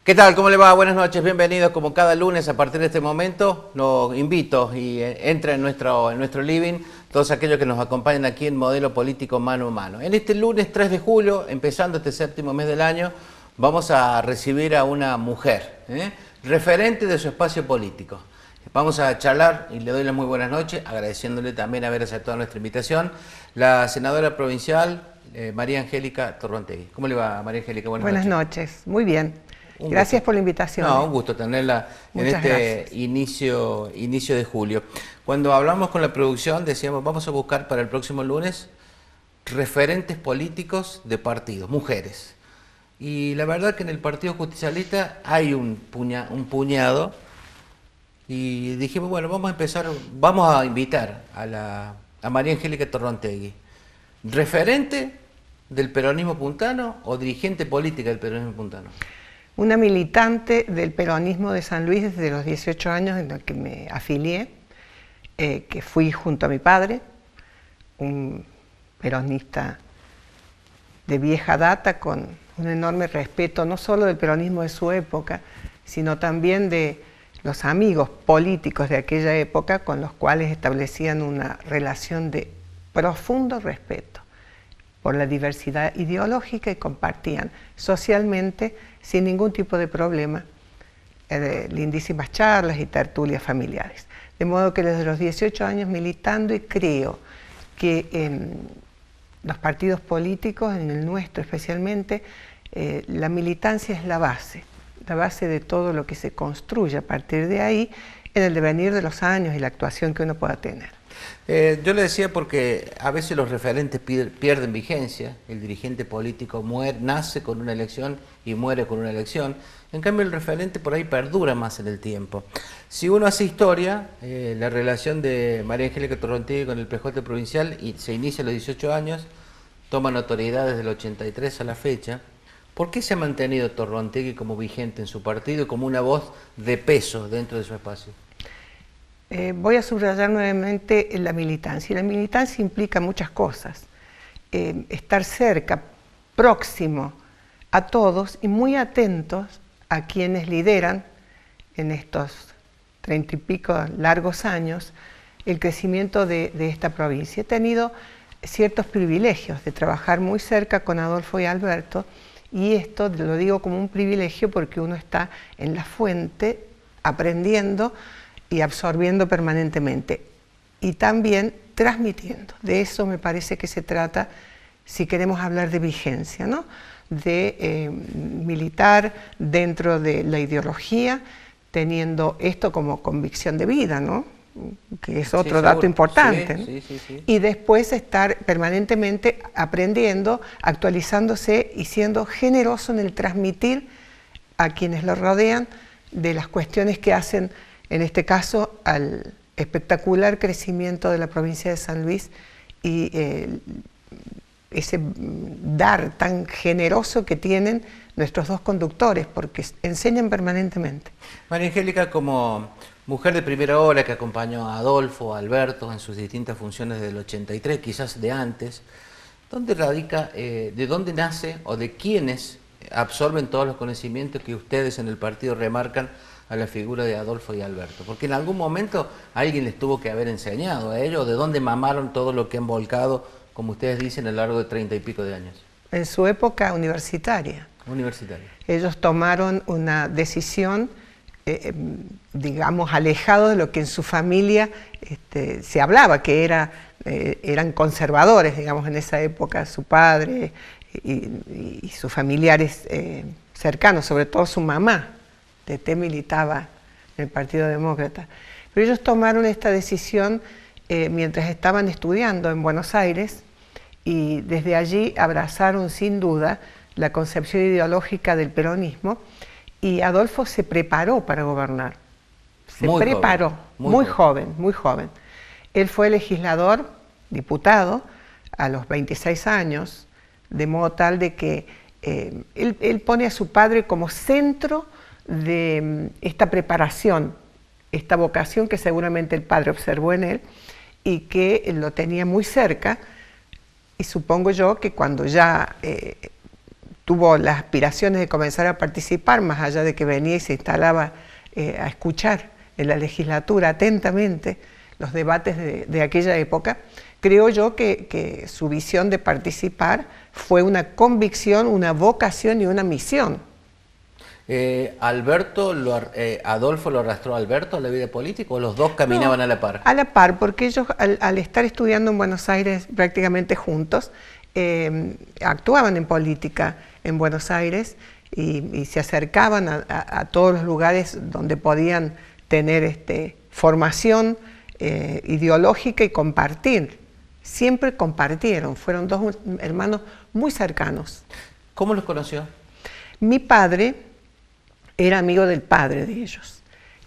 ¿Qué tal? ¿Cómo le va? Buenas noches, bienvenidos como cada lunes a partir de este momento. Los invito y entren en nuestro living todos aquellos que nos acompañan aquí en Modelo Político Mano a Mano. En este lunes 3 de julio, empezando este séptimo mes del año, vamos a recibir a una mujer, referente de su espacio político. Vamos a charlar y le doy las muy buenas noches, agradeciéndole también haber aceptado nuestra invitación, la senadora provincial María Angélica Torrontegui. ¿Cómo le va, María Angélica? Buenas noches, muy bien. Gracias por la invitación. No, un gusto tenerla en este inicio de julio. Cuando hablamos con la producción decíamos vamos a buscar para el próximo lunes referentes políticos de partidos, mujeres. Y la verdad que en el Partido Justicialista hay un puñado y dijimos, bueno, vamos a invitar a María Angélica Torrontegui, referente del peronismo puntano o dirigente política del peronismo puntano. Una militante del peronismo de San Luis desde los 18 años en los que me afilié, que fui junto a mi padre, un peronista de vieja data con un enorme respeto no solo del peronismo de su época, sino también de los amigos políticos de aquella época con los cuales establecían una relación de profundo respeto por la diversidad ideológica y compartían socialmente, sin ningún tipo de problema, lindísimas charlas y tertulias familiares. De modo que desde los 18 años militando, y creo que en los partidos políticos, en el nuestro especialmente, la militancia es la base de todo lo que se construye a partir de ahí, en el devenir de los años y la actuación que uno pueda tener. Yo le decía porque a veces los referentes pierden vigencia, el dirigente político nace con una elección y muere con una elección, en cambio el referente por ahí perdura más en el tiempo. Si uno hace historia, la relación de María Angélica Torrontegui con el PJ provincial se inicia a los 18 años, toma notoriedad desde el 83 a la fecha. ¿Por qué se ha mantenido Torrontegui como vigente en su partido y como una voz de peso dentro de su espacio? Voy a subrayar nuevamente la militancia. Y la militancia implica muchas cosas. Estar cerca, próximo a todos y muy atentos a quienes lideran en estos 30 y pico largos años el crecimiento de esta provincia. He tenido ciertos privilegios de trabajar muy cerca con Adolfo y Alberto, y esto lo digo como un privilegio porque uno está en la fuente aprendiendo y absorbiendo permanentemente y también transmitiendo. De eso me parece que se trata si queremos hablar de vigencia, ¿no? De militar dentro de la ideología, teniendo esto como convicción de vida, ¿no? Que es otro dato importante, ¿no? Sí. Y después estar permanentemente aprendiendo, actualizándose y siendo generoso en el transmitir a quienes lo rodean de las cuestiones que hacen, en este caso, al espectacular crecimiento de la provincia de San Luis y ese dar tan generoso que tienen nuestros dos conductores, porque enseñan permanentemente. María Angélica, como mujer de primera hora que acompañó a Adolfo, a Alberto en sus distintas funciones del 83, quizás de antes, ¿dónde radica, de dónde nace o de quiénes absorben todos los conocimientos que ustedes en el partido remarcan a la figura de Adolfo y Alberto? Porque en algún momento alguien les tuvo que haber enseñado a ellos de dónde mamaron todo lo que han volcado, como ustedes dicen, a lo largo de 30 y pico de años. En su época universitaria. Universitaria. Ellos tomaron una decisión, digamos, alejado de lo que en su familia se hablaba, que eran conservadores, digamos, en esa época, su padre y sus familiares cercanos, sobre todo su mamá. Tete militaba en el Partido Demócrata. Pero ellos tomaron esta decisión mientras estaban estudiando en Buenos Aires y desde allí abrazaron sin duda la concepción ideológica del peronismo y Adolfo se preparó para gobernar. Muy joven. Él fue legislador, diputado, a los 26 años, de modo tal de que él pone a su padre como centro de esta preparación, esta vocación que seguramente el padre observó en él y que lo tenía muy cerca, y supongo yo que cuando ya tuvo las aspiraciones de comenzar a participar, más allá de que venía y se instalaba a escuchar en la legislatura atentamente los debates de aquella época, creo yo que su visión de participar fue una convicción, una vocación y una misión. ¿Adolfo lo arrastró a Alberto a la vida política o los dos caminaban a la par? A la par, porque ellos al estar estudiando en Buenos Aires prácticamente juntos, actuaban en política en Buenos Aires y se acercaban a todos los lugares donde podían tener formación ideológica y compartir. Siempre compartieron, fueron dos hermanos muy cercanos. ¿Cómo los conoció? Mi padre era amigo del padre de ellos.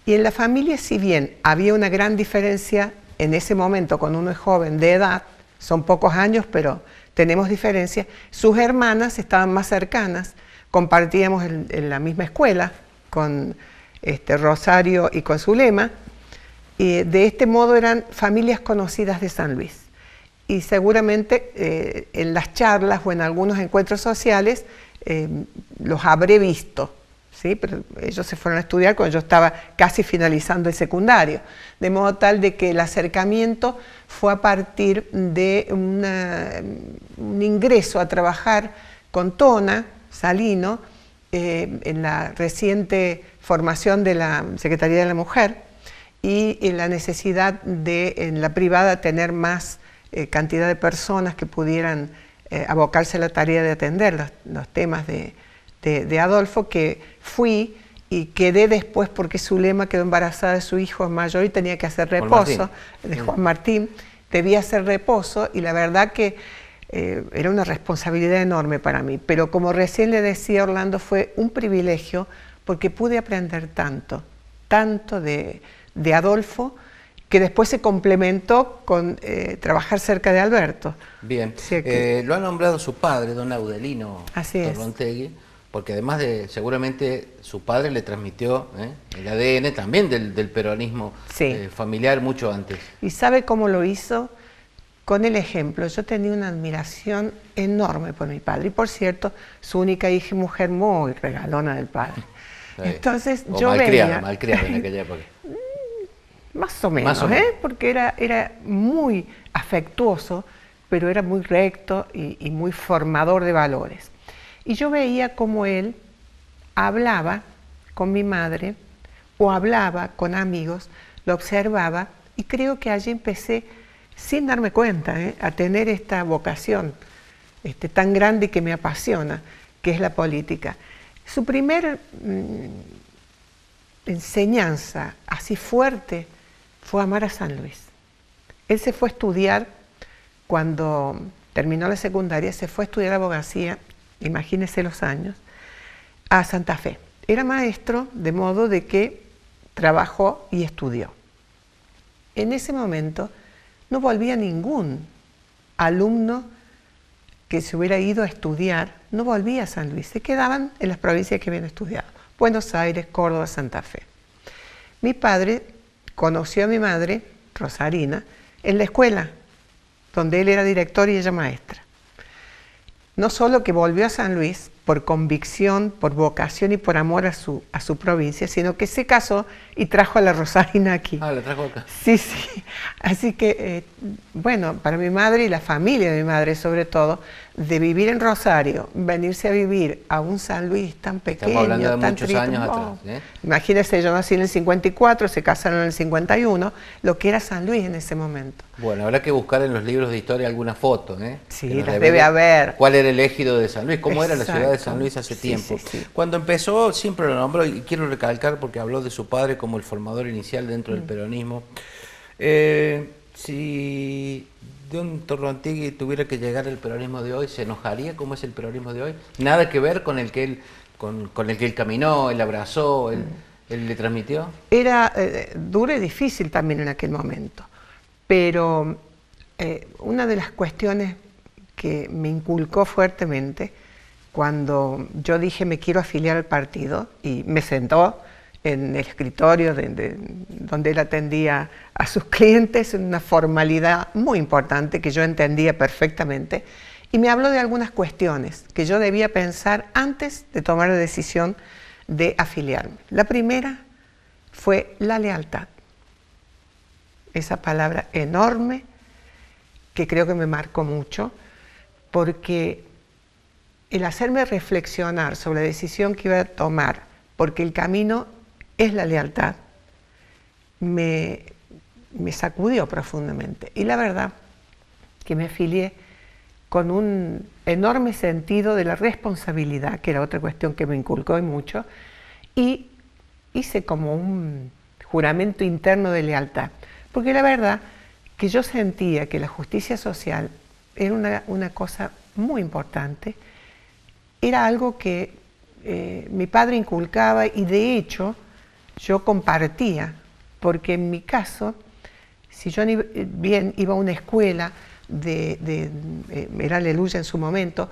Y en la familia, si bien había una gran diferencia en ese momento cuando uno es joven de edad, son pocos años, pero tenemos diferencias, sus hermanas estaban más cercanas, compartíamos en la misma escuela con Rosario y con Zulema, y de este modo eran familias conocidas de San Luis. Y seguramente en las charlas o en algunos encuentros sociales los habré visto, ¿sí? Pero ellos se fueron a estudiar cuando yo estaba casi finalizando el secundario, de modo tal de que el acercamiento fue a partir de un ingreso a trabajar con Tona Salino en la reciente formación de la Secretaría de la Mujer y en la necesidad de en la privada tener más cantidad de personas que pudieran abocarse a la tarea de atender los temas de Adolfo, que fui y quedé después porque Zulema quedó embarazada de su hijo mayor y tenía que hacer reposo, de Juan Martín, debía hacer reposo y la verdad que era una responsabilidad enorme para mí, pero como recién le decía Orlando, fue un privilegio porque pude aprender tanto de Adolfo, que después se complementó con trabajar cerca de Alberto. Bien, lo ha nombrado su padre, don Audelino Torrontegui, porque además de, seguramente su padre le transmitió el ADN también del peronismo familiar mucho antes. ¿Y sabe cómo lo hizo? Con el ejemplo. Yo tenía una admiración enorme por mi padre, y por cierto, su única hija y mujer muy regalona del padre. Entonces yo veía... Malcriada en aquella época. Más o menos, porque era muy afectuoso, pero era muy recto y muy formador de valores. Y yo veía cómo él hablaba con mi madre o hablaba con amigos, lo observaba y creo que allí empecé, sin darme cuenta, a tener esta vocación tan grande que me apasiona, que es la política. Su primer enseñanza así fuerte fue amar a San Luis. Él se fue a estudiar, cuando terminó la secundaria, se fue a estudiar abogacía, imagínense los años, a Santa Fe. Era maestro, de modo de que trabajó y estudió. En ese momento no volvía ningún alumno que se hubiera ido a estudiar, no volvía a San Luis, se quedaban en las provincias que habían estudiado, Buenos Aires, Córdoba, Santa Fe. Mi padre conoció a mi madre, Rosarina, en la escuela, donde él era director y ella maestra. No solo que volvió a San Luis por convicción, por vocación y por amor a su provincia, sino que se casó y trajo a la Rosarina aquí. Ah, la trajo acá. Sí, sí. Así que, bueno, para mi madre y la familia de mi madre sobre todo, de vivir en Rosario, venirse a vivir a un San Luis tan pequeño, estamos hablando de tan muchos triste, años atrás. Imagínense, yo nací en el 54, se casaron en el 51, lo que era San Luis en ese momento. Bueno, habrá que buscar en los libros de historia alguna foto, Sí, las debe haber. ¿Cuál era el ejido de San Luis? ¿Cómo era la ciudad de San Luis hace tiempo? Sí. Cuando empezó, siempre lo nombró, y quiero recalcar porque habló de su padre como el formador inicial dentro del peronismo. Si don Torrontegui tuviera que llegar al peronismo de hoy, ¿se enojaría como es el peronismo de hoy? Nada que ver con el que él, con el que él caminó, él abrazó, él le transmitió. Era duro y difícil también en aquel momento, pero una de las cuestiones que me inculcó fuertemente cuando yo dije me quiero afiliar al partido y me sentó en el escritorio donde él atendía a sus clientes, una formalidad muy importante que yo entendía perfectamente, Y me habló de algunas cuestiones que yo debía pensar antes de tomar la decisión de afiliarme. La primera fue la lealtad. Esa palabra enorme que creo que me marcó mucho, porque el hacerme reflexionar sobre la decisión que iba a tomar, porque el camino es la lealtad, me sacudió profundamente. Y la verdad que me afilié con un enorme sentido de la responsabilidad, que era otra cuestión que me inculcó mucho, y hice como un juramento interno de lealtad, porque la verdad que yo sentía que la justicia social era una cosa muy importante, era algo que mi padre inculcaba y de hecho yo compartía, porque en mi caso, si yo bien iba a una escuela era Aleluya en su momento,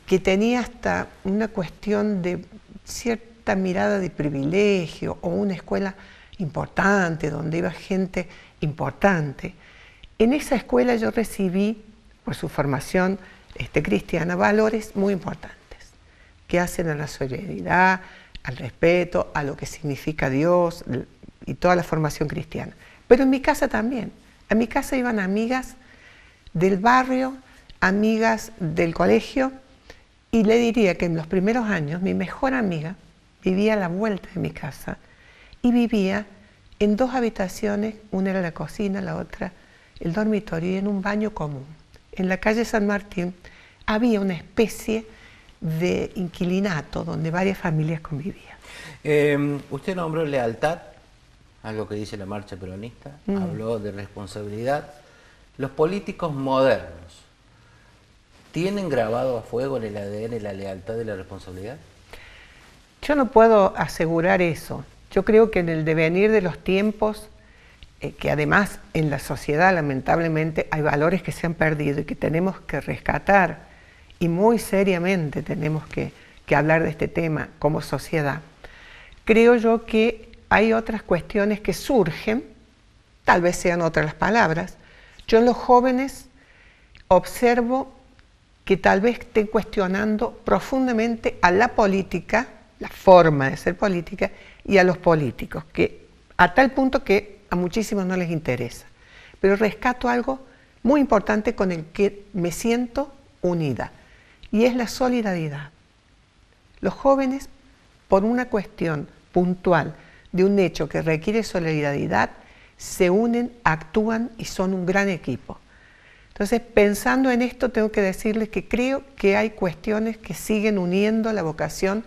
que tenía hasta una cuestión de cierta mirada de privilegio, o una escuela importante, donde iba gente importante. En esa escuela yo recibí, por su formación cristiana, valores muy importantes, que hacen a la solidaridad, al respeto, a lo que significa Dios y toda la formación cristiana. Pero en mi casa también. A mi casa iban amigas del barrio, amigas del colegio, y le diría que en los primeros años mi mejor amiga vivía a la vuelta de mi casa y vivía en 2 habitaciones, una era la cocina, la otra el dormitorio, y en un baño común. En la calle San Martín había una especie de inquilinato donde varias familias convivían. Usted nombró lealtad, algo que dice la marcha peronista, habló de responsabilidad. Los políticos modernos, ¿tienen grabado a fuego en el ADN la lealtad y la responsabilidad? Yo no puedo asegurar eso. Yo creo que en el devenir de los tiempos, que además en la sociedad lamentablemente hay valores que se han perdido y que tenemos que rescatar, y muy seriamente tenemos que hablar de este tema como sociedad, creo yo que hay otras cuestiones que surgen, tal vez sean otras las palabras. Yo en los jóvenes observo que tal vez estén cuestionando profundamente a la política, la forma de ser política, y a los políticos, que a tal punto que a muchísimos no les interesa. Pero rescato algo muy importante con el que me siento unida, y es la solidaridad. Los jóvenes, por una cuestión puntual de un hecho que requiere solidaridad, se unen, actúan y son un gran equipo. Entonces, pensando en esto, tengo que decirles que creo que hay cuestiones que siguen uniendo la vocación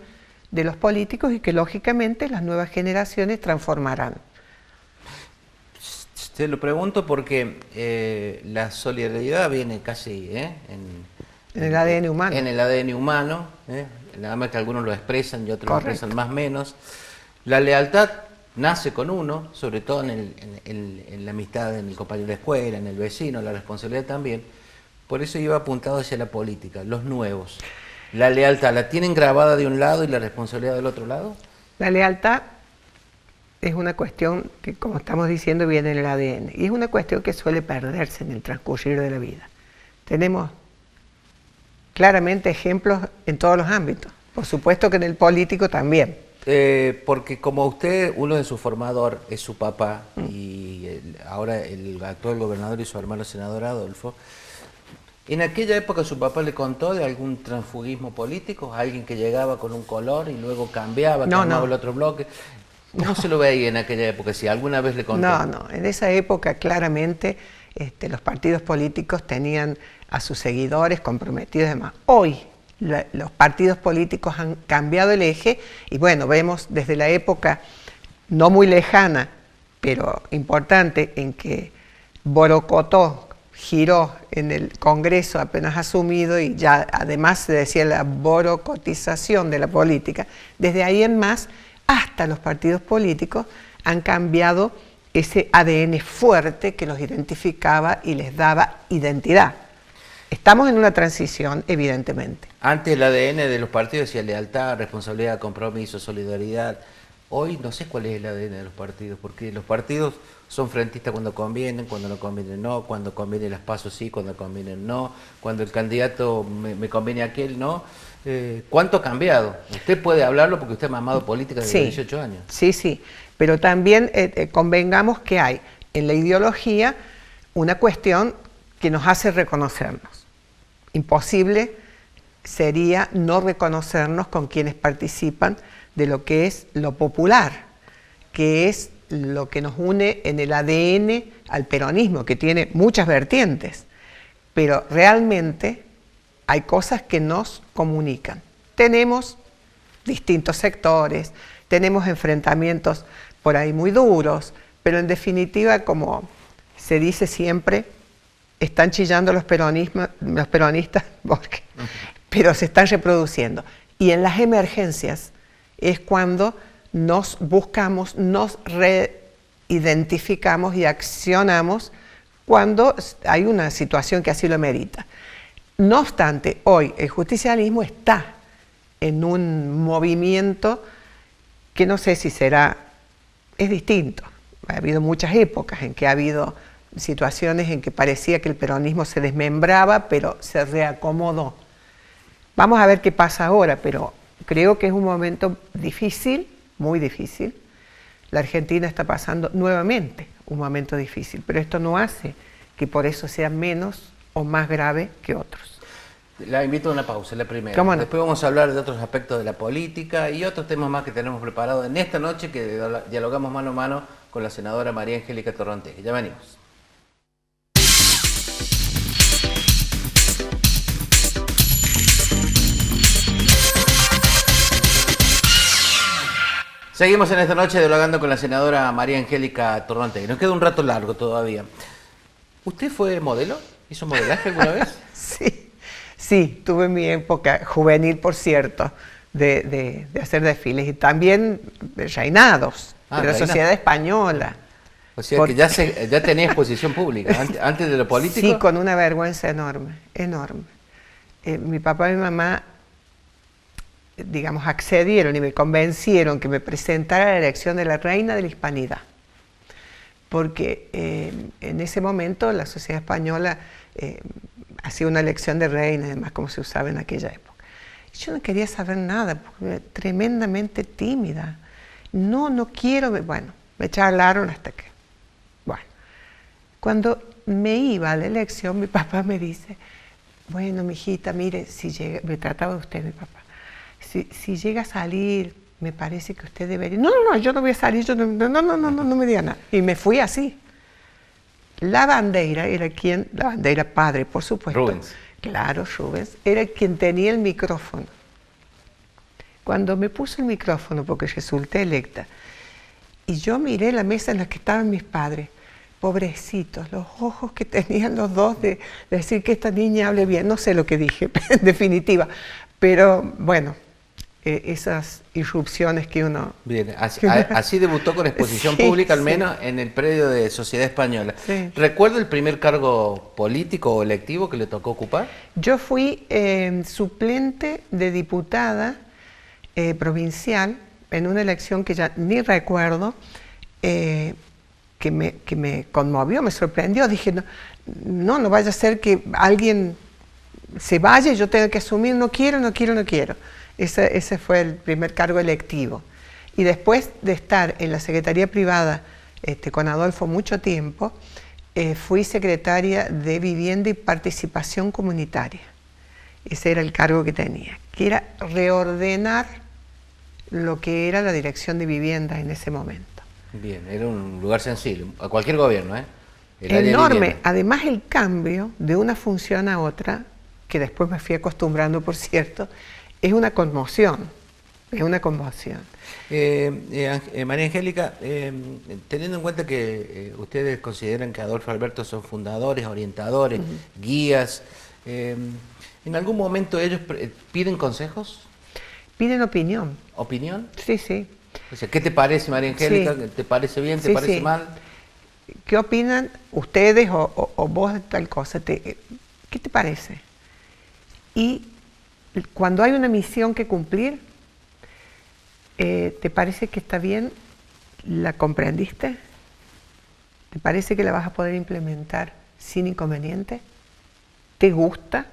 de los políticos y que lógicamente las nuevas generaciones transformarán. Te lo pregunto porque la solidaridad viene casi en el ADN humano. En el ADN humano, nada más que algunos lo expresan y otros lo expresan más o menos. La lealtad nace con uno, sobre todo en la amistad, en el compañero de escuela, en el vecino, la responsabilidad también. Por eso iba apuntado hacia la política, los nuevos. ¿La lealtad la tienen grabada de un lado y la responsabilidad del otro lado? La lealtad es una cuestión que, como estamos diciendo, viene en el ADN. Y es una cuestión que suele perderse en el transcurrir de la vida. Tenemos claramente ejemplos en todos los ámbitos. Por supuesto que en el político también. Porque como usted, uno de sus formadores es su papá y ahora el actual gobernador y su hermano senador Adolfo, ¿en aquella época su papá le contó de algún transfugismo político? ¿Alguien que llegaba con un color y luego cambiaba el otro bloque? ¿Cómo se lo veía en aquella época? Si alguna vez le contó. No, en esa época claramente los partidos políticos tenían a sus seguidores comprometidos y demás. Hoy los partidos políticos han cambiado el eje y bueno, vemos desde la época no muy lejana, pero importante, en que Borocotó giró en el Congreso apenas asumido y ya además se decía la borocotización de la política. Desde ahí en más, hasta los partidos políticos han cambiado ese ADN fuerte que los identificaba y les daba identidad. Estamos en una transición, evidentemente. Antes el ADN de los partidos decía lealtad, responsabilidad, compromiso, solidaridad. Hoy no sé cuál es el ADN de los partidos, porque los partidos son frentistas cuando convienen, cuando no convienen no, cuando conviene las PASO sí, cuando convienen no, cuando el candidato me conviene aquel no. ¿Cuánto ha cambiado? Usted puede hablarlo porque usted ha mamado política desde 18 años. Sí, sí, pero también convengamos que hay en la ideología una cuestión que nos hace reconocernos. Imposible sería no reconocernos con quienes participan de lo que es lo popular, que es lo que nos une en el ADN al peronismo, que tiene muchas vertientes, pero realmente hay cosas que nos comunican. Tenemos distintos sectores, tenemos enfrentamientos por ahí muy duros, pero en definitiva, como se dice siempre, están chillando los peronistas, porque, pero se están reproduciendo. Y en las emergencias es cuando nos buscamos, nos reidentificamos y accionamos cuando hay una situación que así lo merita. No obstante, hoy el justicialismo está en un movimiento que no sé si es distinto. Ha habido muchas épocas en que ha habido situaciones en que parecía que el peronismo se desmembraba, pero se reacomodó. Vamos a ver qué pasa ahora, pero creo que es un momento difícil, muy difícil. La Argentina está pasando nuevamente un momento difícil, pero esto no hace que por eso sea menos o más grave que otros. La invito a una pausa, la primera. ¿Cómo no? Después vamos a hablar de otros aspectos de la política y otros temas más que tenemos preparados en esta noche que dialogamos mano a mano con la senadora María Angélica Torrontegui. Ya venimos. Seguimos en esta noche dialogando con la senadora María Angélica Torrontegui. Nos queda un rato largo todavía. ¿Usted fue modelo? ¿Hizo modelaje alguna vez? Sí, tuve mi época juvenil, por cierto, de hacer desfiles y también de reinados de la sociedad española. O sea que ya tenía exposición pública, antes de lo político. Sí, con una vergüenza enorme, enorme. Mi papá y mi mamá, digamos, accedieron y me convencieron que me presentara a la elección de la reina de la Hispanidad. Porque en ese momento la sociedad española hacía una elección de reina, además como se usaba en aquella época. Yo no quería saber nada, porque era tremendamente tímida. No quiero, bueno, me charlaron hasta que, bueno. Cuando me iba a la elección, mi papá me dice, bueno, mijita, mire, si llega, me trataba de usted, mi papá, si llega a salir, me parece que usted debería, no, yo no voy a salir, yo no me diga nada. Y me fui así. La bandera la bandera padre, por supuesto. Rubens. Claro, Rubens, era quien tenía el micrófono. Cuando me puso el micrófono, porque resulté electa, y yo miré la mesa en la que estaban mis padres, pobrecitos, los ojos que tenían los dos de decir que esta niña hable bien, no sé lo que dije, en definitiva, pero bueno, esas irrupciones que uno... Bien, así debutó con exposición pública, al menos en el predio de Sociedad Española. Sí. ¿Recuerda el primer cargo político o electivo que le tocó ocupar? Yo fui suplente de diputada provincial en una elección que ya ni recuerdo, que me conmovió, me sorprendió. Dije, no vaya a ser que alguien se vaya y yo tenga que asumir, no quiero. Ese fue el primer cargo electivo. Y después de estar en la Secretaría Privada con Adolfo mucho tiempo, fui secretaria de Vivienda y Participación Comunitaria. Ese era el cargo que tenía, que era reordenar lo que era la Dirección de Vivienda en ese momento. Bien, era un lugar sensible, a cualquier gobierno, ¿eh? Enorme. Además, el cambio de una función a otra, que después me fui acostumbrando, por cierto, es una conmoción, María Angélica, teniendo en cuenta que ustedes consideran que Adolfo Alberto son fundadores, orientadores, guías, ¿en algún momento ellos piden consejos? Piden opinión. ¿Opinión? Sí. O sea, ¿qué te parece, María Angélica? Sí. ¿Te parece bien? ¿Te parece mal? ¿Qué opinan ustedes o vos de tal cosa? ¿Qué te parece? Y cuando hay una misión que cumplir, ¿Te parece que está bien? ¿La comprendiste? ¿Te parece que la vas a poder implementar sin inconveniente? ¿Te gusta?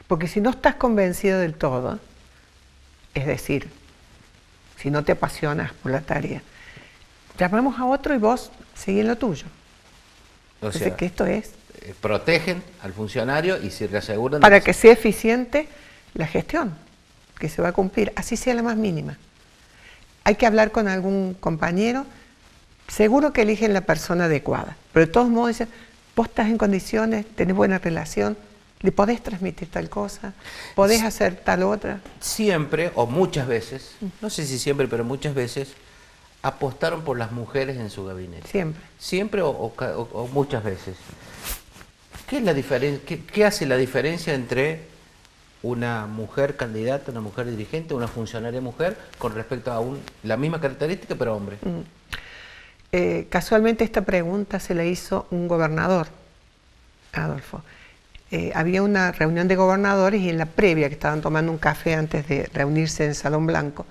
Porque si no estás convencido del todo, es decir, si no te apasionas por la tarea, llamamos a otro y vos seguís en lo tuyo. O sea, que esto es protegen al funcionario y se reaseguran para que sea eficiente la gestión que se va a cumplir, así sea la más mínima. Hay que hablar con algún compañero, seguro que eligen la persona adecuada, pero de todos modos dicen, vos estás en condiciones, tenés buena relación, le podés transmitir tal cosa, podés hacer tal otra. Siempre, o muchas veces, no sé si siempre, pero muchas veces, apostaron por las mujeres en su gabinete. Siempre. Siempre o muchas veces. ¿Qué es la diferencia? ¿Qué hace la diferencia entre una mujer candidata, una mujer dirigente, una funcionaria mujer con respecto a la misma característica pero hombre? Casualmente esta pregunta se la hizo un gobernador, Adolfo. Había una reunión de gobernadores y en la previa, que estaban tomando un café antes de reunirse en el Salón Blanco,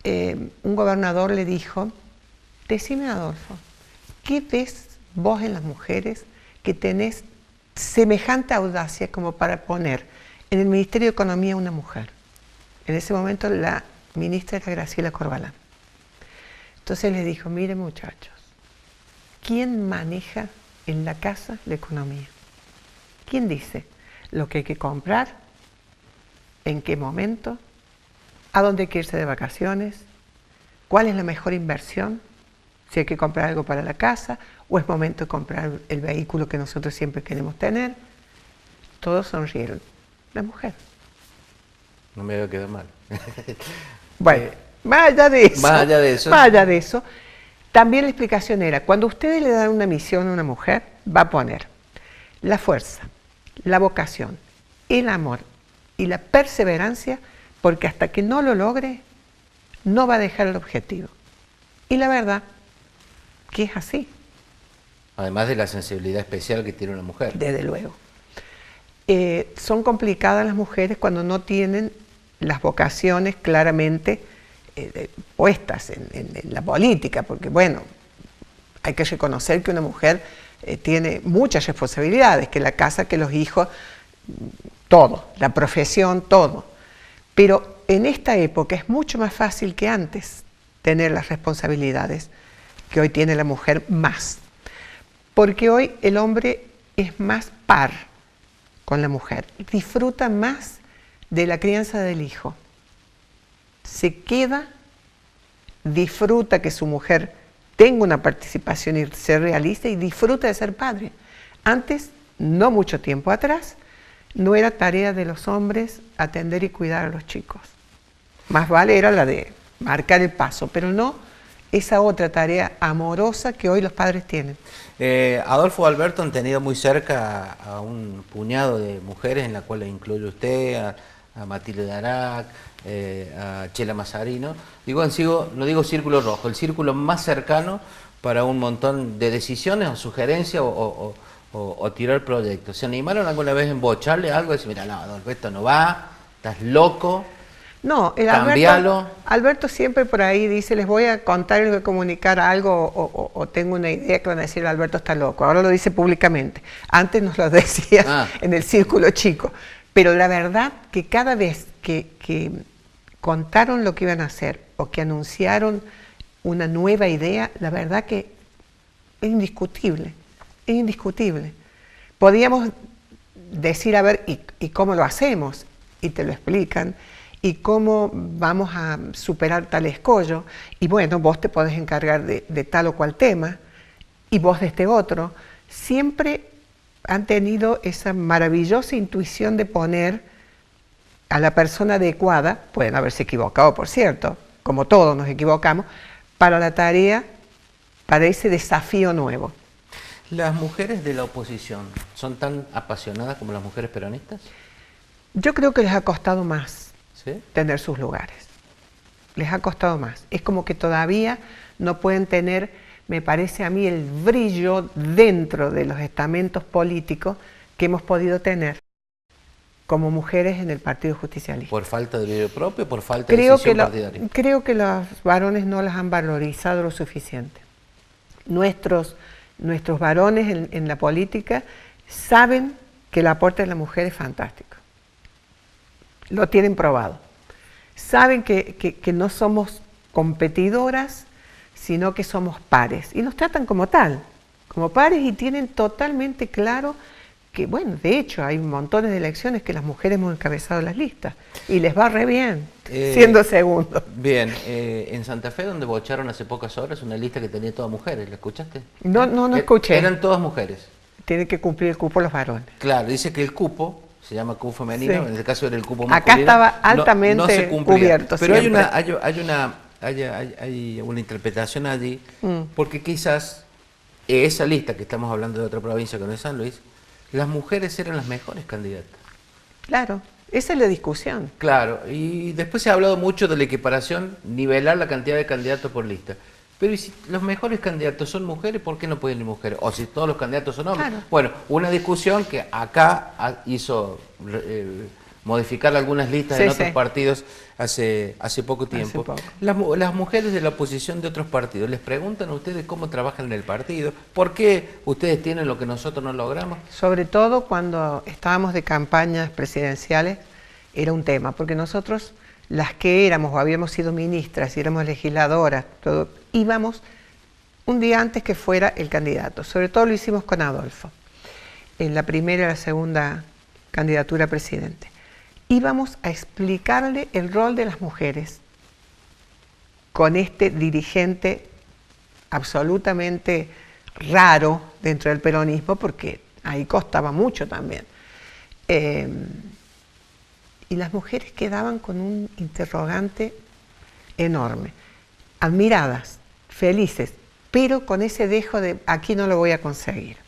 un gobernador le dijo, decime Adolfo, ¿qué ves vos en las mujeres que tenés semejante audacia como para poner en el Ministerio de Economía una mujer? En ese momento la ministra era Graciela Corbalán. Entonces le dijo, mire muchachos, ¿quién maneja en la casa la economía? ¿Quién dice lo que hay que comprar? ¿En qué momento? ¿A dónde hay que irse de vacaciones? ¿Cuál es la mejor inversión? Si hay que comprar algo para la casa o es momento de comprar el vehículo que nosotros siempre queremos tener. Todos sonrieron. La mujer. No me veo quedar mal. Bueno, más allá de eso. Más allá de eso. Más allá de eso. También la explicación era, cuando ustedes le dan una misión a una mujer, va a poner la fuerza, la vocación, el amor y la perseverancia, porque hasta que no lo logre, no va a dejar el objetivo. Y la verdad que es así. Además de la sensibilidad especial que tiene una mujer. Desde luego. Son complicadas las mujeres cuando no tienen las vocaciones claramente puestas en la política, porque bueno, hay que reconocer que una mujer tiene muchas responsabilidades, que la casa, que los hijos, todo, la profesión, todo. Pero en esta época es mucho más fácil que antes tener las responsabilidades que hoy tiene la mujer más. Porque hoy el hombre es más par con la mujer, disfruta más de la crianza del hijo. Se queda, disfruta que su mujer tenga una participación y se realice y disfruta de ser padre. Antes, no mucho tiempo atrás, no era tarea de los hombres atender y cuidar a los chicos. Más vale era la de marcar el paso, pero no esa otra tarea amorosa que hoy los padres tienen. Adolfo y Alberto han tenido muy cerca a un puñado de mujeres, en la cual incluye usted, a Matilde Darac, a Chela Mazarino. No digo círculo rojo, el círculo más cercano para un montón de decisiones o sugerencias o tirar proyectos. ¿Se animaron alguna vez a embocharle algo y decir, mira, no, Adolfo, esto no va, estás loco? No, Cambialo. Alberto siempre por ahí dice, les voy a contar, les voy a comunicar algo o tengo una idea que van a decir, Alberto está loco. Ahora lo dice públicamente. Antes nos lo decía en el círculo chico. Pero la verdad que cada vez que contaron lo que iban a hacer o que anunciaron una nueva idea, la verdad que es indiscutible, es indiscutible. Podíamos decir, a ver, ¿y cómo lo hacemos? Y te lo explican. Y cómo vamos a superar tal escollo, y bueno, vos te podés encargar de tal o cual tema, y vos de este otro. Siempre han tenido esa maravillosa intuición de poner a la persona adecuada, pueden haberse equivocado, por cierto, como todos nos equivocamos, para la tarea, para ese desafío nuevo. ¿Las mujeres de la oposición son tan apasionadas como las mujeres peronistas? Yo creo que les ha costado más. ¿Sí? Tener sus lugares. Les ha costado más. Es como que todavía no pueden tener, me parece a mí, el brillo dentro de los estamentos políticos que hemos podido tener. como mujeres en el Partido Justicialista. ¿Por falta de video propio o por falta de decisión partidaria? Creo que los varones no las han valorizado lo suficiente. Nuestros varones en la política saben que el aporte de la mujer es fantástico. Lo tienen probado. Saben que no somos competidoras, sino que somos pares. Y nos tratan como tal, como pares, y tienen totalmente claro que, bueno, de hecho, hay montones de elecciones que las mujeres hemos encabezado las listas. Y les va re bien, siendo segundos. Bien, en Santa Fe, donde bocharon hace pocas horas una lista que tenía todas mujeres, ¿la escuchaste? No escuché. Eran todas mujeres. Tienen que cumplir el cupo los varones. Claro, dice que el cupo, se llama cupo femenino, Sí. en este caso era el cupo masculino. Acá estaba altamente no se cumplía. cubierto. Pero siempre. hay una interpretación allí, porque quizás esa lista, que estamos hablando de otra provincia que no es San Luis, las mujeres eran las mejores candidatas. Claro, esa es la discusión. Claro, y después se ha hablado mucho de la equiparación, nivelar la cantidad de candidatos por lista. Pero ¿y si los mejores candidatos son mujeres, por qué no pueden ir mujeres? O si todos los candidatos son hombres. Claro. Bueno, una discusión que acá hizo modificar algunas listas en otros partidos hace poco tiempo. Hace poco. Las mujeres de la oposición de otros partidos, ¿les preguntan a ustedes cómo trabajan en el partido? ¿Por qué ustedes tienen lo que nosotros no logramos? Sobre todo cuando estábamos de campañas presidenciales, era un tema, porque nosotros, las que éramos o habíamos sido ministras, y éramos legisladoras, todo, íbamos un día antes que fuera el candidato. Sobre todo lo hicimos con Adolfo, en la primera y la segunda candidatura a presidente. Íbamos a explicarle el rol de las mujeres con este dirigente absolutamente raro dentro del peronismo, porque ahí costaba mucho también. Y las mujeres quedaban con un interrogante enorme, admiradas, felices, pero con ese dejo de aquí no lo voy a conseguir.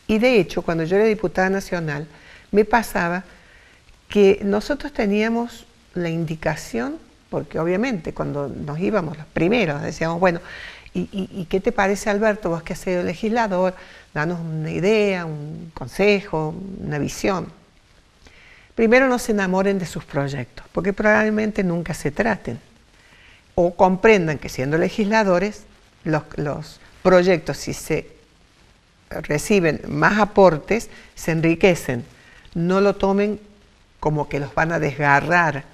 Y de hecho, cuando yo era diputada nacional, me pasaba que nosotros teníamos la indicación, porque obviamente cuando nos íbamos los primeros decíamos, bueno, ¿y qué te parece, Alberto, vos que has sido legislador? Danos una idea, un consejo, una visión. Primero, no se enamoren de sus proyectos, porque probablemente nunca se traten. O comprendan que siendo legisladores, los proyectos, si se reciben más aportes, se enriquecen. No lo tomen como que los van a desgarrar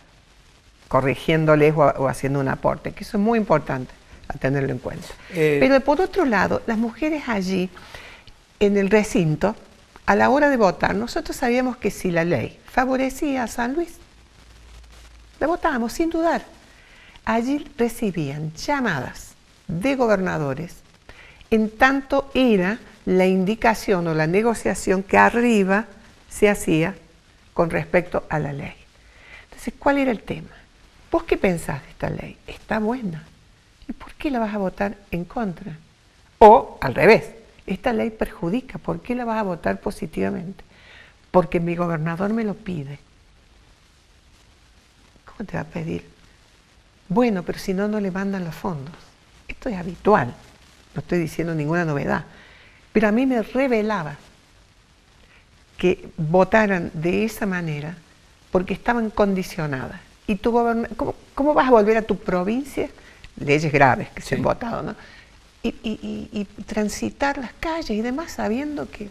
corrigiéndoles o haciendo un aporte, que eso es muy importante a tenerlo en cuenta. Pero por otro lado, las mujeres allí, en el recinto, a la hora de votar, nosotros sabíamos que si la ley favorecía a San Luis, la votábamos sin dudar. Allí recibían llamadas de gobernadores, en tanto era la indicación o la negociación que arriba se hacía con respecto a la ley. Entonces, ¿cuál era el tema? ¿Vos qué pensás de esta ley? Está buena. ¿Y por qué la vas a votar en contra? O, al revés, esta ley perjudica. ¿Por qué la vas a votar positivamente? Porque mi gobernador me lo pide. ¿Cómo te va a pedir? Bueno, pero si no, no le mandan los fondos. Esto es habitual. No estoy diciendo ninguna novedad. Pero a mí me revelaba que votaran de esa manera porque estaban condicionadas. Y tu ¿cómo vas a volver a tu provincia? Leyes graves que se han votado, ¿no? Y transitar las calles y demás sabiendo que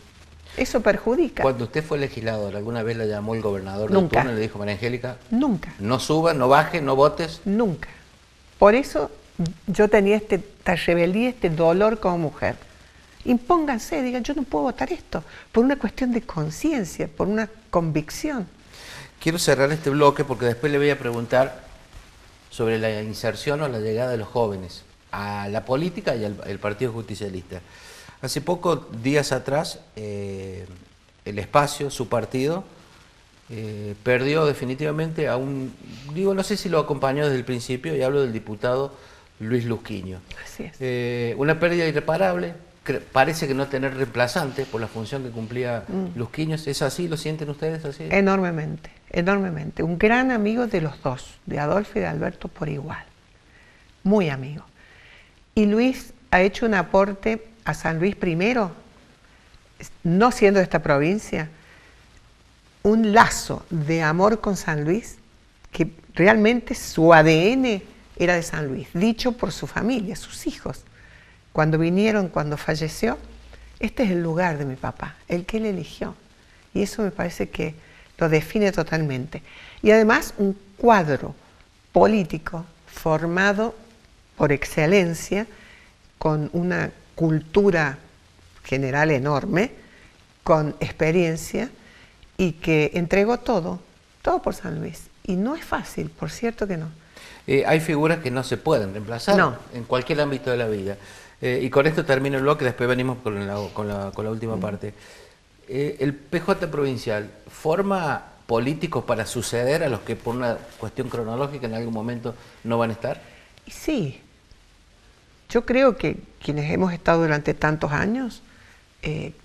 eso perjudica. Cuando usted fue legislador, ¿alguna vez la llamó el gobernador de Nunca. turno y le dijo, María Angélica? Nunca. No suba, no baje, no votes. Nunca. Por eso yo tenía esta rebeldía, este dolor como mujer. Impónganse, digan, yo no puedo votar esto, por una cuestión de conciencia, por una convicción. Quiero cerrar este bloque porque después le voy a preguntar sobre la inserción o la llegada de los jóvenes a la política y al Partido Justicialista. Hace pocos días atrás, el Espacio, su partido, perdió definitivamente a un, no sé si lo acompañó desde el principio, y hablo del diputado Luis Lusquiño. Así es. Una pérdida irreparable. Parece que no tener reemplazante por la función que cumplía Lusquiño. ¿Es así? ¿Lo sienten ustedes así? Enormemente, enormemente. Un gran amigo de los dos, de Adolfo y de Alberto por igual. Muy amigo. Y Luis ha hecho un aporte a San Luis primero, no siendo de esta provincia, un lazo de amor con San Luis, que realmente su ADN era de San Luis, dicho por su familia, sus hijos. Cuando vinieron, cuando falleció, este es el lugar de mi papá, el que él eligió. Y eso me parece que lo define totalmente. Y además un cuadro político formado por excelencia, con una cultura general enorme, con experiencia, y que entregó todo por San Luis. Y no es fácil, por cierto que no. Hay figuras que no se pueden reemplazar en cualquier ámbito de la vida. Y con esto termino el bloque, después venimos con la última parte. ¿El PJ provincial forma políticos para suceder a los que por una cuestión cronológica en algún momento no van a estar? Sí. Yo creo que quienes hemos estado durante tantos años,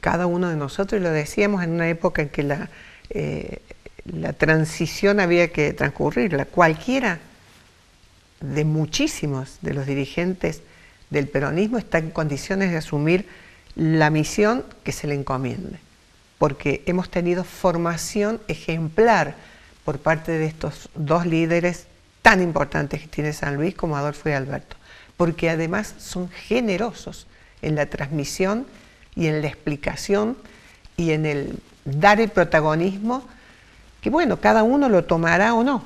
cada uno de nosotros, y lo decíamos en una época en que la transición había que transcurrirla, cualquiera de muchísimos de los dirigentes del peronismo está en condiciones de asumir la misión que se le encomiende, porque hemos tenido formación ejemplar por parte de estos dos líderes tan importantes que tiene San Luis como Adolfo y Alberto, porque además son generosos en la transmisión y en la explicación y en el dar el protagonismo, que bueno, cada uno lo tomará o no.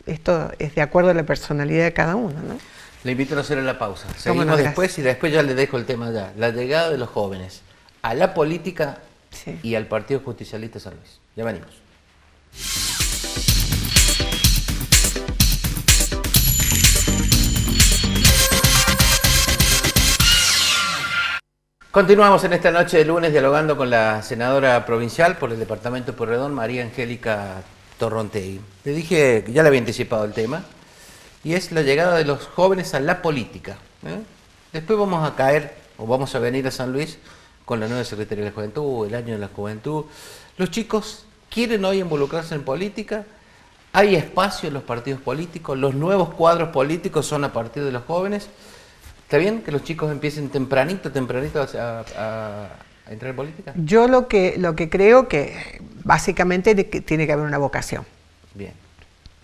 Esto es de acuerdo a la personalidad de cada uno, ¿no? Le invito a hacer la pausa. Seguimos después y después ya le dejo el tema ya. La llegada de los jóvenes a la política y al Partido Justicialista San Luis. Ya venimos. Continuamos en esta noche de lunes dialogando con la senadora provincial por el departamento de Pueyrredón, María Angélica Torrontegui. Le dije que ya le había anticipado el tema, y es la llegada de los jóvenes a la política. Después vamos a caer, o vamos a venir a San Luis con la nueva Secretaría de la Juventud, el año de la Juventud. Los chicos quieren hoy involucrarse en política, hay espacio en los partidos políticos, los nuevos cuadros políticos son a partir de los jóvenes. ¿Está bien que los chicos empiecen tempranito a entrar en política? Yo lo que creo que básicamente tiene que haber una vocación. Bien.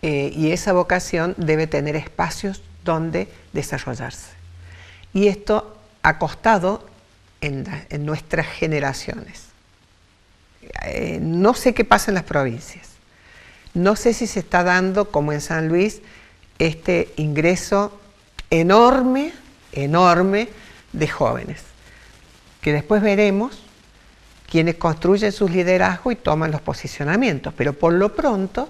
Y esa vocación debe tener espacios donde desarrollarse. Y esto ha costado en nuestras generaciones. No sé qué pasa en las provincias. No sé si se está dando, como en San Luis, este ingreso enorme de jóvenes, que después veremos quienes construyen sus liderazgos y toman los posicionamientos, pero por lo pronto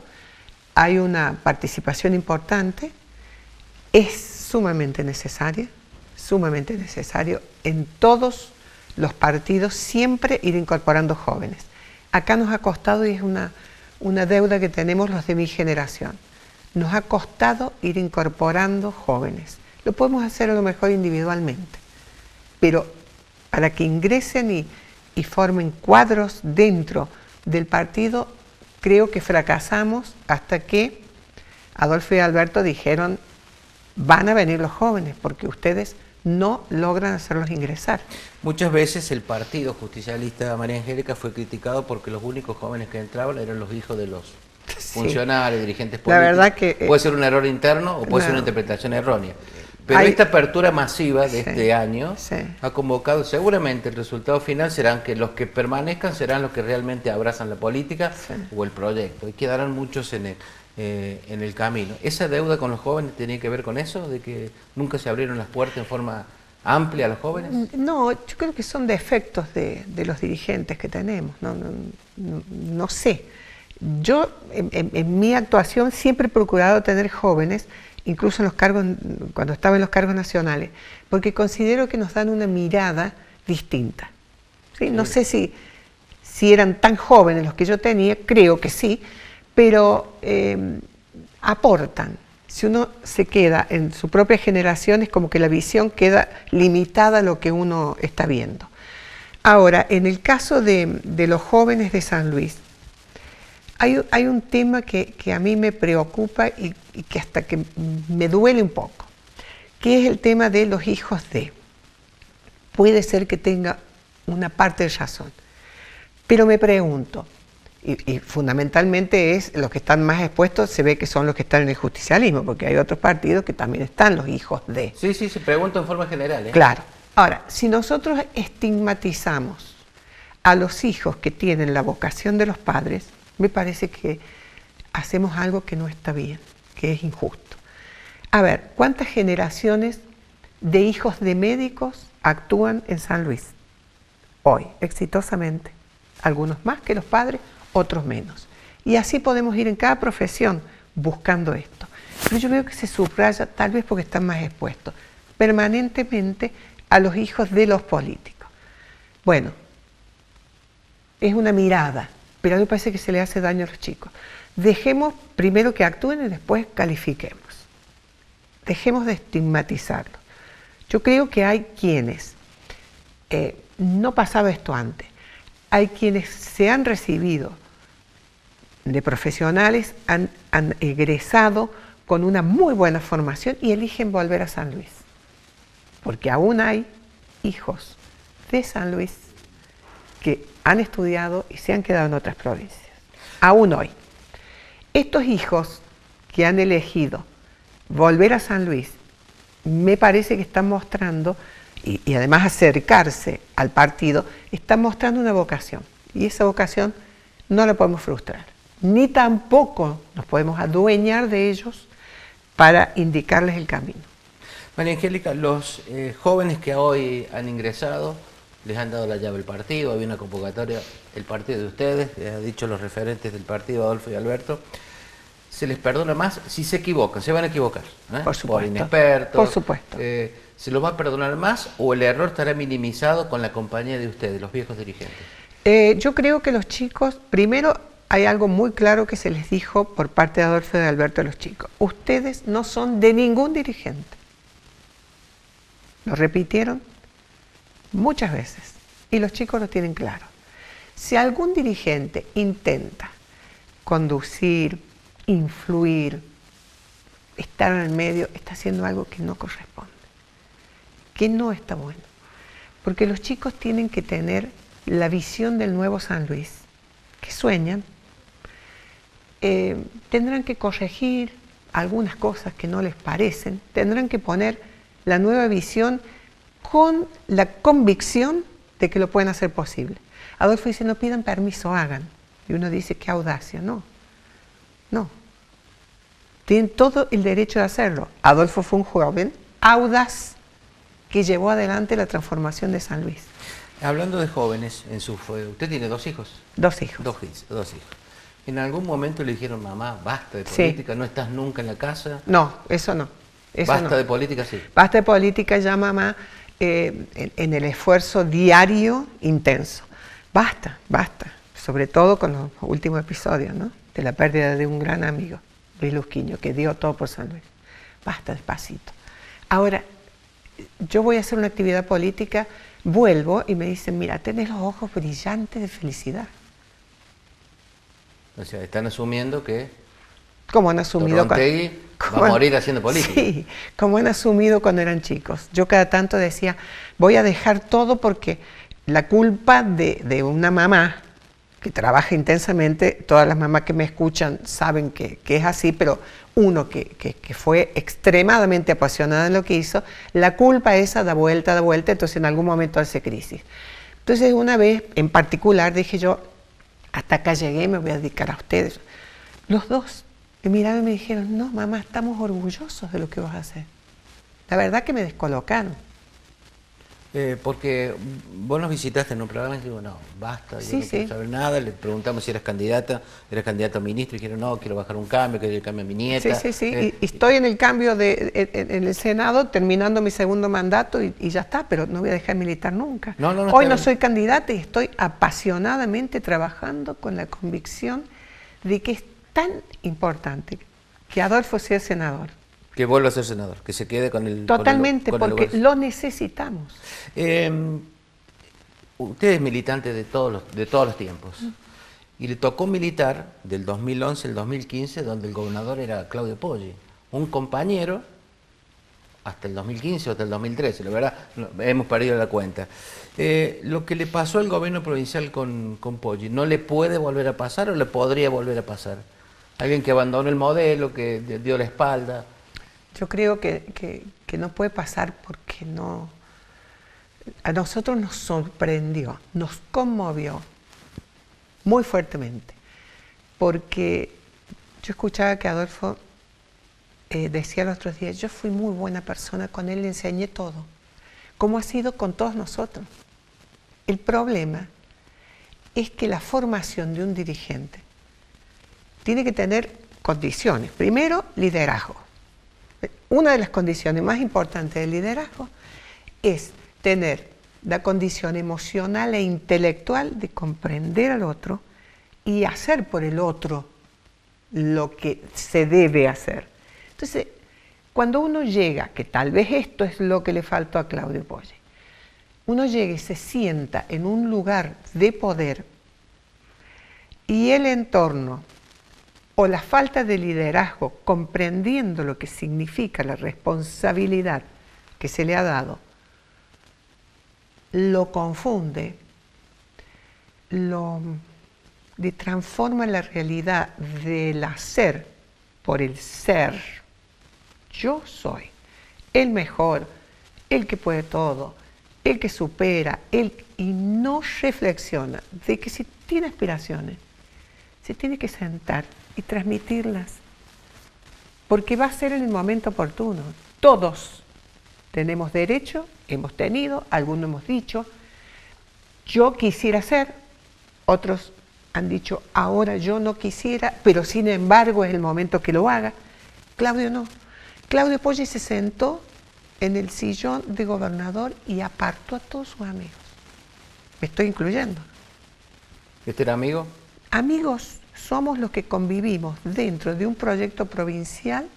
hay una participación importante, es sumamente necesario en todos los partidos siempre ir incorporando jóvenes. Acá nos ha costado, y es una deuda que tenemos los de mi generación, nos ha costado ir incorporando jóvenes. Lo podemos hacer a lo mejor individualmente, pero para que ingresen y formen cuadros dentro del partido, creo que fracasamos hasta que Adolfo y Alberto dijeron: van a venir los jóvenes, porque ustedes no logran hacerlos ingresar. Muchas veces el Partido Justicialista, María Angélica, fue criticado porque los únicos jóvenes que entraban eran los hijos de los funcionarios, dirigentes políticos. La verdad que puede ser un error interno o puede ser una interpretación errónea. Pero esta apertura masiva de este año ha convocado, seguramente el resultado final serán que los que permanezcan serán los que realmente abrazan la política o el proyecto, y quedarán muchos en el camino. ¿Esa deuda con los jóvenes tenía que ver con eso, de que nunca se abrieron las puertas en forma amplia a los jóvenes? No, yo creo que son defectos de los dirigentes que tenemos, no sé. Yo en mi actuación siempre he procurado tener jóvenes, incluso en los cargos, cuando estaba en los cargos nacionales, porque considero que nos dan una mirada distinta. ¿Sí? No sé si eran tan jóvenes los que yo tenía, creo que sí, pero aportan. Si uno se queda en su propia generación, es como que la visión queda limitada a lo que uno está viendo. Ahora, en el caso de los jóvenes de San Luis, hay un tema que a mí me preocupa y que hasta que me duele un poco, que es el tema de los hijos de. Puede ser que tenga una parte de razón, pero me pregunto, Y fundamentalmente es los que están más expuestos, se ve que son los que están en el justicialismo, porque hay otros partidos que también están los hijos de. Sí, sí, se pregunta en forma general. Claro. Ahora, si nosotros estigmatizamos a los hijos que tienen la vocación de los padres, me parece que hacemos algo que no está bien, que es injusto. A ver, ¿cuántas generaciones de hijos de médicos actúan en San Luis hoy, exitosamente? Algunos más que los padres, otros menos. Y así podemos ir en cada profesión buscando esto. Pero yo veo que se subraya, tal vez porque están más expuestos, permanentemente a los hijos de los políticos. Bueno, es una mirada, pero a mí me parece que se le hace daño a los chicos. Dejemos primero que actúen y después califiquemos. Dejemos de estigmatizarlos. Yo creo que hay quienes, no pasaba esto antes, hay quienes se han recibido de profesionales, han egresado con una muy buena formación y eligen volver a San Luis. Porque aún hay hijos de San Luis que han estudiado y se han quedado en otras provincias. Aún hoy. Estos hijos que han elegido volver a San Luis, me parece que están mostrando, y además acercarse al partido, están mostrando una vocación. Y esa vocación no la podemos frustrar, ni tampoco nos podemos adueñar de ellos para indicarles el camino. María Angélica, los jóvenes que hoy han ingresado, les han dado la llave del partido, había una convocatoria, el partido de ustedes, les ha dicho los referentes del partido, Adolfo y Alberto, se les perdona más si se equivocan, se van a equivocar, por supuesto, por inexpertos. Por supuesto. ¿Se los va a perdonar más o el error estará minimizado con la compañía de ustedes, los viejos dirigentes? Yo creo que los chicos, primero hay algo muy claro que se les dijo por parte de Adolfo y de Alberto a los chicos. Ustedes no son de ningún dirigente. Lo repitieron muchas veces y los chicos lo tienen claro. Si algún dirigente intenta conducir, influir, estar en el medio, está haciendo algo que no corresponde, que no está bueno. Porque los chicos tienen que tener la visión del nuevo San Luis, que sueñan, tendrán que corregir algunas cosas que no les parecen, tendrán que poner la nueva visión con la convicción de que lo pueden hacer posible. Adolfo dice, no pidan permiso, hagan. Y uno dice, qué audacia. No, no. Tienen todo el derecho de hacerlo. Adolfo fue un joven audaz que llevó adelante la transformación de San Luis. Hablando de jóvenes, usted tiene 2 hijos. 2 hijos. 2 hijos. ¿En algún momento le dijeron, mamá, basta de política, Sí. no estás nunca en la casa? No, eso no. Eso basta no. de política, sí. Basta de política, ya mamá, en el esfuerzo diario intenso. Basta, basta. Sobre todo con los últimos episodios, ¿no? De la pérdida de un gran amigo, Luis Lusquiño, que dio todo por San Luis. Basta, despacito. Ahora, yo voy a hacer una actividad política, vuelvo y me dicen, mira, tenés los ojos brillantes de felicidad. O sea, están asumiendo que Como han asumido va a morir haciendo política. Sí, como han asumido cuando eran chicos. Yo cada tanto decía, voy a dejar todo porque la culpa de una mamá que trabaja intensamente, todas las mamás que me escuchan saben que es así, pero uno que fue extremadamente apasionada en lo que hizo, la culpa esa da vuelta, entonces en algún momento hace crisis. Entonces una vez en particular dije yo, hasta acá llegué, me voy a dedicar a ustedes. Los dos me miraron y me dijeron, no mamá, estamos orgullosos de lo que vas a hacer. La verdad que me descolocaron. Porque vos nos visitaste en un programa y digo, no, basta, yo no quiero saber nada, le preguntamos si eras candidato a ministro y dijeron, no, quiero bajar un cambio, quiero cambio a mi nieta. Sí, y estoy en el cambio en el Senado, terminando mi segundo mandato y ya está, pero no voy a dejar militar nunca. Hoy no soy candidata y estoy apasionadamente trabajando con la convicción de que es tan importante que Adolfo sea senador. Que vuelva a ser senador, que se quede con el... Totalmente, porque lo necesitamos. Usted es militante de todos los tiempos. Y le tocó militar del 2011 al 2015, donde el gobernador era Claudio Poggi, un compañero hasta el 2015 o hasta el 2013, la verdad, hemos perdido la cuenta. Lo que le pasó al gobierno provincial con Poggi, ¿no le puede volver a pasar o le podría volver a pasar? Alguien que abandonó el modelo, que dio la espalda. Yo creo que no puede pasar porque no... A nosotros nos sorprendió, nos conmovió muy fuertemente, porque yo escuchaba que Adolfo decía los otros días, yo fui muy buena persona con él, le enseñé todo, como ha sido con todos nosotros. El problema es que la formación de un dirigente tiene que tener condiciones. Primero, liderazgo. Una de las condiciones más importantes del liderazgo es tener la condición emocional e intelectual de comprender al otro y hacer por el otro lo que se debe hacer. Entonces, cuando uno llega, que tal vez esto es lo que le faltó a Claudio Poggi, uno llega y se sienta en un lugar de poder y el entorno o la falta de liderazgo, comprendiendo lo que significa la responsabilidad que se le ha dado, lo confunde, lo transforma la realidad del hacer por el ser. Yo soy el mejor, el que puede todo, el que supera, y no reflexiona de que si tiene aspiraciones, se tiene que sentar y transmitirlas, porque va a ser en el momento oportuno. Todos tenemos derecho, hemos tenido, algunos hemos dicho, yo quisiera ser, otros han dicho, ahora yo no quisiera, pero sin embargo es el momento que lo haga. Claudio no. Claudio Poggi se sentó en el sillón de gobernador y apartó a todos sus amigos. Me estoy incluyendo. ¿Este era amigo? Amigos somos los que convivimos dentro de un proyecto provincial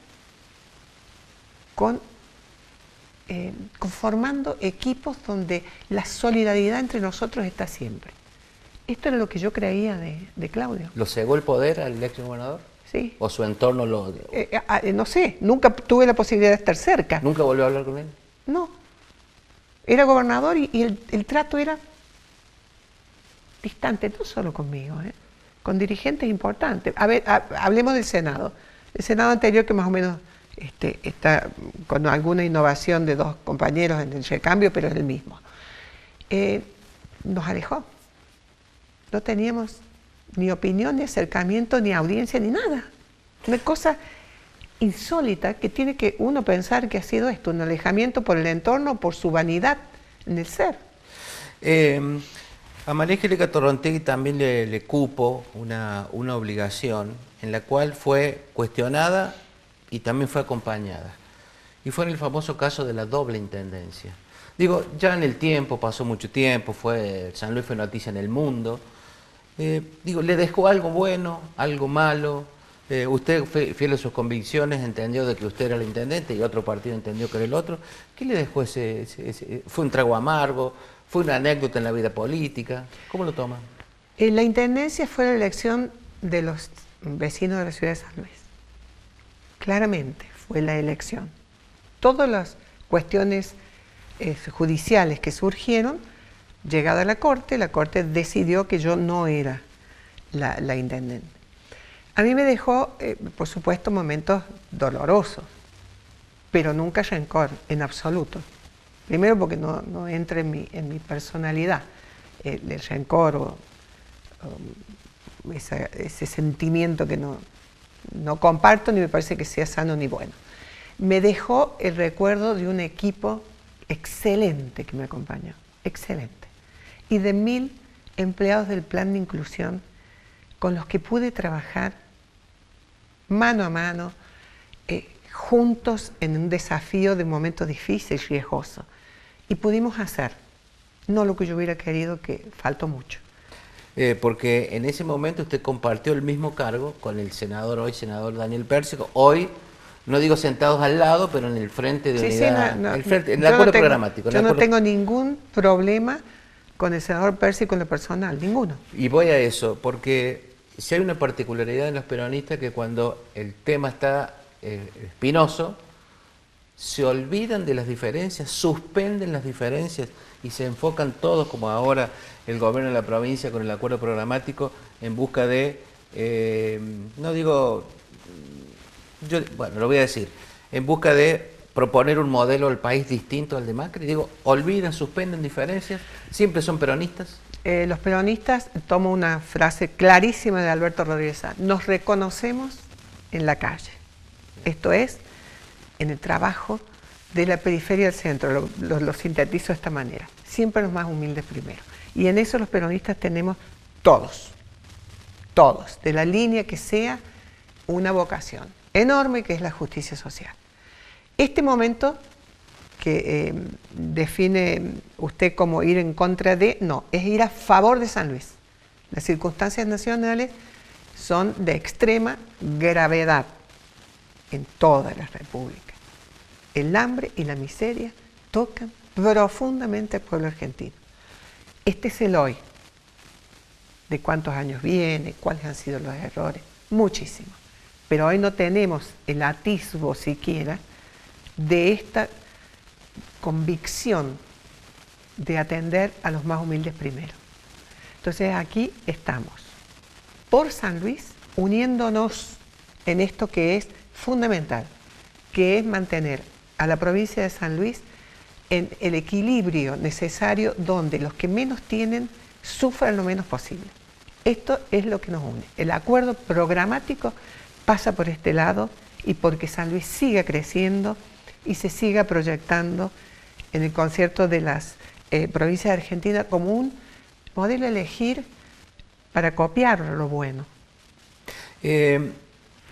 conformando equipos donde la solidaridad entre nosotros está siempre. Esto era lo que yo creía de Claudio. ¿Lo cegó el poder al ex gobernador? Sí. ¿O su entorno lo...? No sé, nunca tuve la posibilidad de estar cerca. ¿Nunca volvió a hablar con él? No. Era gobernador y el trato era distante, no solo conmigo, con dirigentes importantes. A ver, hablemos del Senado. El Senado anterior, que más o menos está con alguna innovación de dos compañeros en el recambio, pero es el mismo. Nos alejó. No teníamos ni opinión, ni acercamiento, ni audiencia, ni nada. Una cosa insólita que tiene que uno pensar que ha sido esto, un alejamiento por el entorno, por su vanidad en el ser. A María Angélica Torrontegui también le cupo una obligación en la cual fue cuestionada y también fue acompañada. Y fue en el famoso caso de la doble intendencia. Digo, ya en el tiempo, pasó mucho tiempo, San Luis fue noticia en el mundo. Digo, ¿le dejó algo bueno, algo malo? Usted, fiel a sus convicciones, entendió de que usted era el intendente y otro partido entendió que era el otro. ¿Qué le dejó ¿Fue un trago amargo? ¿Fue una anécdota en la vida política? ¿Cómo lo toma? La intendencia fue la elección de los vecinos de la ciudad de San Luis. Claramente fue la elección. Todas las cuestiones judiciales que surgieron, llegada a la Corte decidió que yo no era la intendente. A mí me dejó, por supuesto, momentos dolorosos, pero nunca rencor, en absoluto. Primero porque no entra en mi personalidad el rencor o ese sentimiento que no comparto ni me parece que sea sano ni bueno. Me dejó el recuerdo de un equipo excelente que me acompañó, excelente. Y de 1000 empleados del plan de inclusión con los que pude trabajar mano a mano, juntos en un desafío de momentos difíciles y riesgosos. Y pudimos hacer, no lo que yo hubiera querido, que faltó mucho. Porque en ese momento usted compartió el mismo cargo con el senador, hoy senador Daniel Pérsico, hoy, no digo sentados al lado, pero en el frente de unidad, en el acuerdo programático. Yo no tengo ningún problema con el senador Pérsico en lo personal, ninguno. Y voy a eso, porque si hay una particularidad en los peronistas que cuando el tema está espinoso, se olvidan de las diferencias, suspenden las diferencias y se enfocan todos, como ahora el gobierno de la provincia con el acuerdo programático, en busca de, bueno, lo voy a decir, en busca de proponer un modelo del país distinto al de Macri. Digo, olvidan, suspenden diferencias, siempre son peronistas. Los peronistas, tomo una frase clarísima de Alberto Rodríguez Sá, nos reconocemos en la calle. Esto es, en el trabajo de la periferia del centro, lo sintetizo de esta manera. Siempre los más humildes primero. Y en eso los peronistas tenemos todos, de la línea que sea, una vocación enorme que es la justicia social. Este momento que define usted como ir en contra de, no, es ir a favor de San Luis. Las circunstancias nacionales son de extrema gravedad en toda la República. El hambre y la miseria tocan profundamente al pueblo argentino. Este es el hoy. ¿De cuántos años viene? ¿Cuáles han sido los errores? Muchísimos. Pero hoy no tenemos el atisbo siquiera de esta convicción de atender a los más humildes primero. Entonces aquí estamos, por San Luis, uniéndonos en esto que es fundamental, que es mantener a la provincia de San Luis en el equilibrio necesario donde los que menos tienen sufran lo menos posible. Esto es lo que nos une. El acuerdo programático pasa por este lado y porque San Luis siga creciendo y se siga proyectando en el concierto de las provincias de Argentina como un modelo a elegir para copiar lo bueno.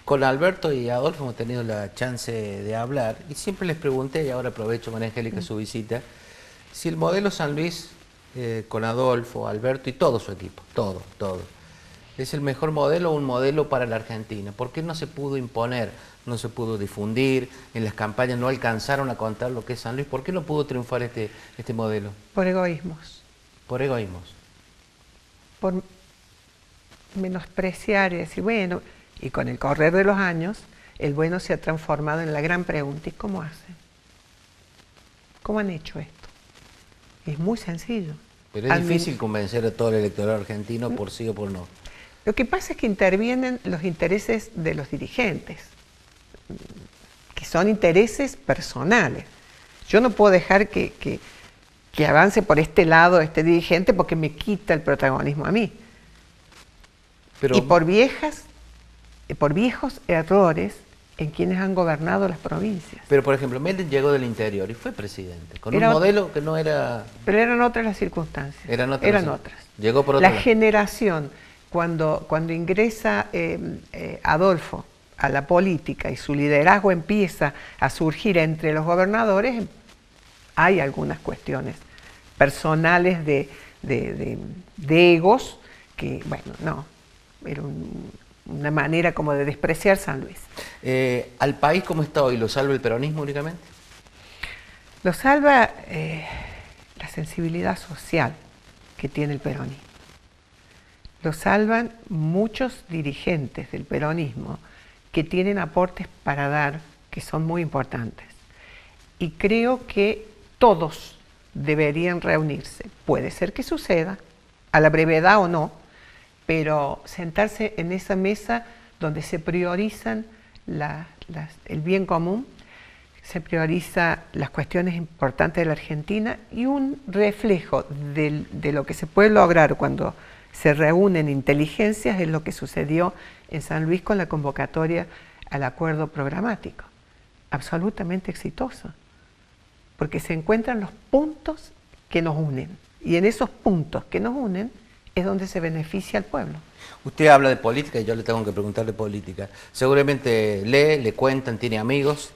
Con Alberto y Adolfo hemos tenido la chance de hablar y siempre les pregunté, y ahora aprovecho, María Angélica, su visita, si el modelo San Luis con Adolfo, Alberto y todo su equipo, todo, es el mejor modelo o un modelo para la Argentina. ¿Por qué no se pudo imponer, no se pudo difundir, en las campañas no alcanzaron a contar lo que es San Luis? ¿Por qué no pudo triunfar este modelo? Por egoísmos. Por egoísmos. Por menospreciar y decir, bueno, y con el correr de los años, el bueno se ha transformado en la gran pregunta, ¿y cómo hacen? ¿Cómo han hecho esto? Es muy sencillo. Pero es difícil convencer a todo el electorado argentino por sí o por no. Lo que pasa es que intervienen los intereses de los dirigentes, que son intereses personales. Yo no puedo dejar que avance por este lado este dirigente porque me quita el protagonismo a mí. Pero, y por viejos errores en quienes han gobernado las provincias. Pero, por ejemplo, Menem llegó del interior y fue presidente, con un modelo que no era... Pero eran otras las circunstancias. Eran otras. Llegó por otro lado. Generación, cuando ingresa Adolfo a la política y su liderazgo empieza a surgir entre los gobernadores, hay algunas cuestiones personales de egos que, bueno, no, era una manera como de despreciar San Luis. ¿Al país como está hoy lo salva el peronismo únicamente? Lo salva la sensibilidad social que tiene el peronismo. Lo salvan muchos dirigentes del peronismo que tienen aportes para dar, que son muy importantes. Y creo que todos deberían reunirse. Puede ser que suceda, a la brevedad o no, pero sentarse en esa mesa donde se priorizan el bien común, se prioriza las cuestiones importantes de la Argentina y un reflejo de lo que se puede lograr cuando se reúnen inteligencias es lo que sucedió en San Luis con la convocatoria al acuerdo programático. Absolutamente exitoso, porque se encuentran los puntos que nos unen y en esos puntos que nos unen es donde se beneficia al pueblo. Usted habla de política y yo le tengo que preguntar de política. Seguramente lee, le cuentan, tiene amigos.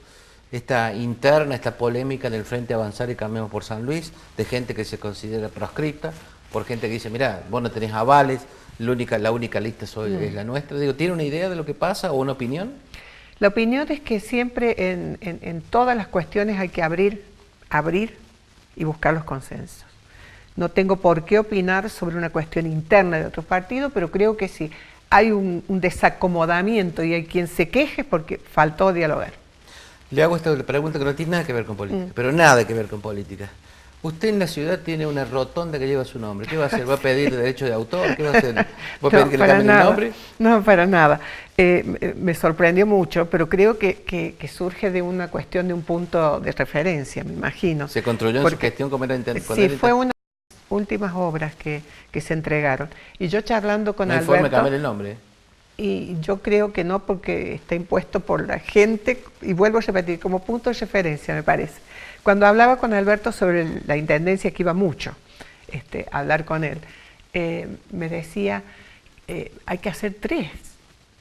Esta interna, esta polémica en el Frente Avanzar y Cambiemos por San Luis, de gente que se considera proscripta, por gente que dice, mirá, vos no tenés avales, la única lista es la nuestra. Digo, ¿tiene una idea de lo que pasa o una opinión? La opinión es que siempre en todas las cuestiones hay que abrir y buscar los consensos. No tengo por qué opinar sobre una cuestión interna de otro partido, pero creo que si hay un desacomodamiento y hay quien se queje porque faltó dialogar. Le hago esta pregunta que no tiene nada que ver con política, pero nada que ver con política. Usted en la ciudad tiene una rotonda que lleva su nombre. ¿Qué va a hacer? ¿Va a pedir derecho de autor? ¿Qué va a hacer? ¿Va a pedir que le cambien el nombre? No, para nada. Me sorprendió mucho, pero creo que surge de una cuestión de un punto de referencia, me imagino. ¿Se construyó en su gestión como era intendente? Sí, fue una de las últimas obras que se entregaron. Y yo charlando con Alberto... ¿No hay forma de cambiar el nombre? Y yo creo que no, porque está impuesto por la gente, y vuelvo a repetir, como punto de referencia, me parece. Cuando hablaba con Alberto sobre la intendencia, que iba mucho a hablar con él, me decía, hay que hacer 3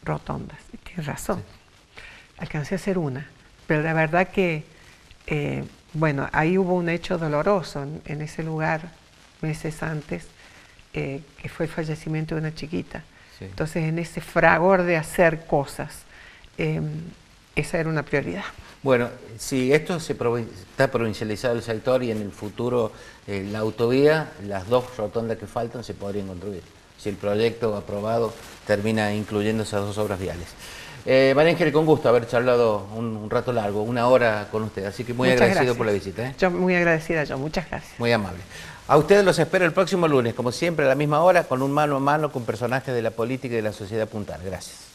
rotondas. Y tiene razón. Sí. Alcancé a hacer una, pero la verdad que, bueno, ahí hubo un hecho doloroso en ese lugar, meses antes, que fue el fallecimiento de una chiquita. Sí. Entonces, en ese fragor de hacer cosas, esa era una prioridad. Bueno, si esto está provincializado el sector y en el futuro la autovía, las 2 rotondas que faltan se podrían construir. Si el proyecto aprobado termina incluyendo esas 2 obras viales. María Ángeles, con gusto haber charlado un rato largo, 1 hora con usted, así que muy agradecido por la visita. Yo muy agradecida, muchas gracias. Muy amable. A ustedes los espero el próximo lunes, como siempre a la misma hora, con un mano a mano con personajes de la política y de la sociedad puntal. Gracias.